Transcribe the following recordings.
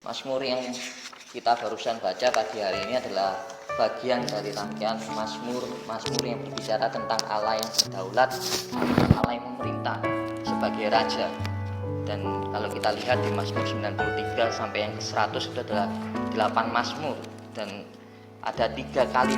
Mazmur yang kita barusan baca pagi hari ini adalah bagian dari rangkaian Mazmur yang berbicara tentang Allah yang berdaulat, Allah yang memerintah sebagai Raja. Dan kalau kita lihat di Mazmur 93 sampai yang ke-100 itu adalah 8 Mazmur, dan ada 3 kali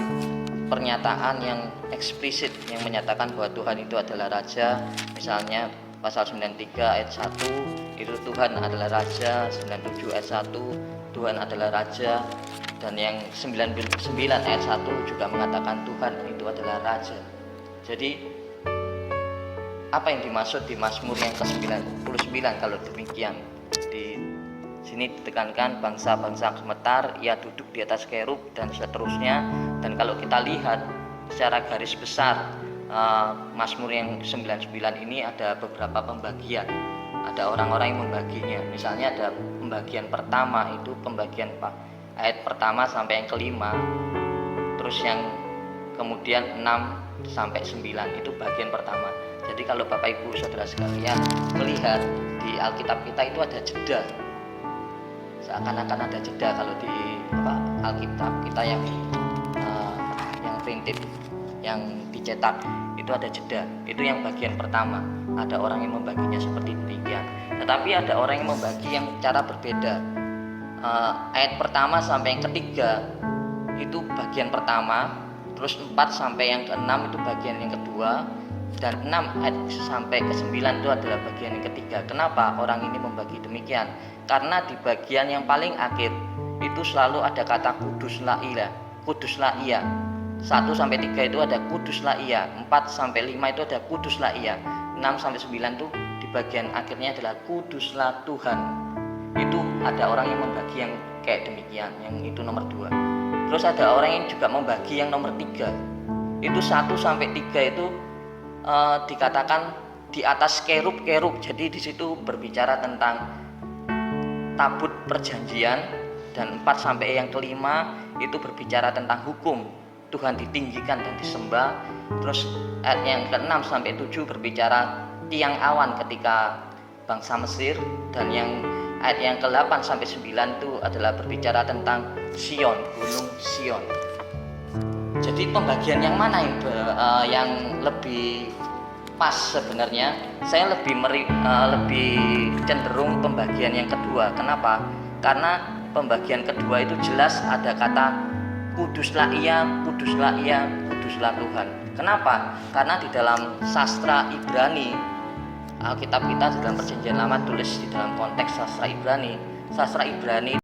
pernyataan yang eksplisit yang menyatakan bahwa Tuhan itu adalah Raja. Misalnya pasal 93 ayat 1 itu Tuhan adalah Raja, 97 ayat 1 Tuhan adalah Raja, dan yang 99 ayat 1 juga mengatakan Tuhan itu adalah Raja. Jadi apa yang dimaksud di Mazmur yang ke-99 kalau demikian? Di sini ditekankan bangsa-bangsa gemetar, ia duduk di atas kerub dan seterusnya. Dan kalau kita lihat secara garis besar Mazmur yang 99 ini ada beberapa pembagian. Ada orang-orang yang membaginya. Misalnya ada pembagian pertama, itu pembagian ayat pertama sampai yang kelima. Terus yang kemudian 6 sampai 9 itu bagian pertama. Jadi kalau Bapak Ibu Saudara sekalian melihat di Alkitab kita itu ada jeda. Seakan-akan ada jeda kalau di Alkitab kita yang printed, yang dicetak itu ada jeda. Itu yang bagian pertama. Ada orang yang membaginya seperti demikian. Tetapi ada orang yang membagi yang cara berbeda. Ayat pertama sampai yang ketiga itu bagian pertama, terus 4 sampai yang ke-6 itu bagian yang kedua, dan 6 ayat sampai ke-9 itu adalah bagian yang ketiga. Kenapa orang ini membagi demikian? Karena di bagian yang paling akhir itu selalu ada kata kuduslah ia. 1 sampai 3 itu ada kuduslah ia, 4 sampai 5 itu ada kuduslah ia, 6 sampai 9 itu di bagian akhirnya adalah kuduslah Tuhan. Itu ada orang yang membagi yang kayak demikian, yang itu nomor 2. Terus ada orang yang juga membagi yang nomor 3. Itu 1 sampai 3 itu dikatakan di atas kerub-kerub. Jadi di situ berbicara tentang tabut perjanjian, dan 4 sampai yang kelima itu berbicara tentang hukum. Tuhan ditinggikan dan disembah. Terus ayat yang ke-6 sampai 7 berbicara tiang awan ketika bangsa Mesir, dan yang ayat yang ke-8 sampai 9 itu adalah berbicara tentang Sion, gunung Sion. Jadi pembagian yang mana yang lebih pas sebenarnya? Saya lebih cenderung pembagian yang kedua. Kenapa? Karena pembagian kedua itu jelas ada kata kuduslah ia, kuduslah Tuhan. Kenapa? Karena di dalam sastra Ibrani, Alkitab kita di dalam Perjanjian Lama tulis di dalam konteks sastra Ibrani